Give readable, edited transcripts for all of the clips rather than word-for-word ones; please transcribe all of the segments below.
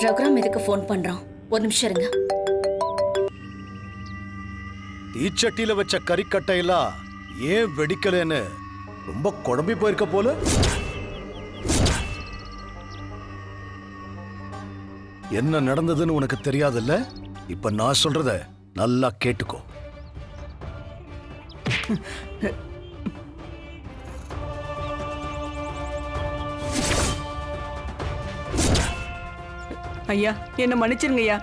ரகுராம் எதுக்கு ஃபோன் பண்றான்? ஒரு நிமிஷம் இருங்க. தீச்சட்டியில வச்ச கறிக்கட்டையெல்லாம் ஏன் வெடிக்கலன்னு ரொம்ப குழம்பி போயிருக்க போல. என்ன நடந்ததுன்னு உனக்கு தெரியாதுல்ல? இப்ப நான் சொல்றத நல்லா கேட்டுக்கோ. ஐயா, என்ன மன்னிச்சிருங்க ஐயா.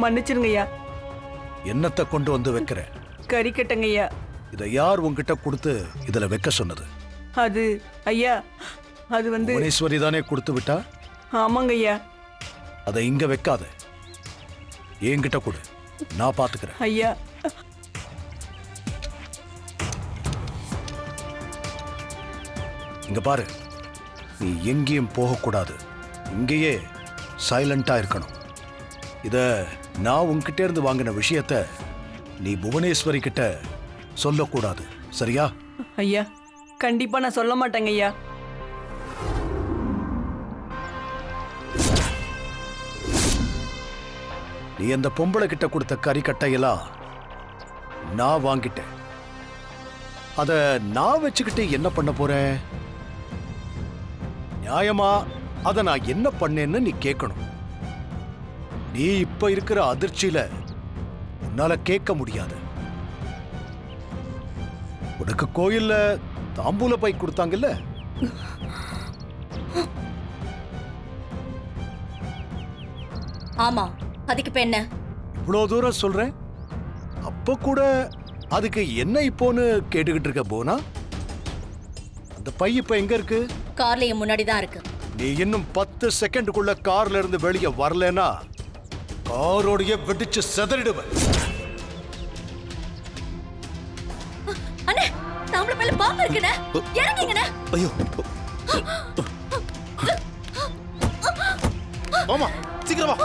மன்னிச்சிருங்க ஐயா. என்னத்தை கொண்டு வந்து வைக்கிற? கறி கட்டங்க ஐயா. இதை யார் உன்கிட்ட கொடுத்து இதுல வைக்க சொன்னது? அது ஐயா, அது புவனேஸ்வரி தானே கொடுத்து விட்டா? ஆமாங்க ஐயா. அதை இங்க வைக்காத, என்கிட்ட கொடு, நான் பாத்துக்கிறேன். ஐயா, இங்க பாரு, நீ எங்கேயும் போகக்கூடாது, இங்கேயே சைலண்டா இருக்கணும். இத நான் உன்கிட்ட இருந்து வாங்கின விஷயத்த நீ புவனேஸ்வரி கிட்ட சொல்லக்கூடாது, சரியா? ஐயா, கண்டிப்பா நான் சொல்ல மாட்டேங்க ஐயா. நீ அந்த பொம்பளை கிட்ட கொடுத்த கறிக்கட்டையெல்லாம் நான் வாங்கிட்டேன். அத நான் வச்சுக்கிட்டு என்ன பண்ண போறேன்? நியாயமா அத நான் என்ன பண்ணேன்னு நீ கேட்கணும். நீ இப்ப இருக்கிற அதிர்ச்சியில உன்னால கேட்க முடியாது. உனக்கு கோயில்ல தாம்பூல பை கொடுத்தாங்கல்ல, ஆமா, அதுக்கு இப்ப என்ன? இவ்வளவு தூரம் சொல்றேன், அப்ப கூட அதுக்கு என்ன இப்போன்னு கேட்டுக்கிட்டு இருக்க போனா? அந்த பை இப்ப எங்க இருக்கு? கார்ல என் முன்னாடி தான் இருக்கு. நீ இன்னும் 10 செகண்டுக்குள்ள கார்ல இருந்து வெளியே வரலனா காரோடைய வெடிச்சு செதறிடுவேன். அண்ணே, தாம்பள பையில பாம்பு இருக்குண்ணே, இறங்குங்கண்ணே. ஐயோ, ஆமா, சீக்கிரம் வா.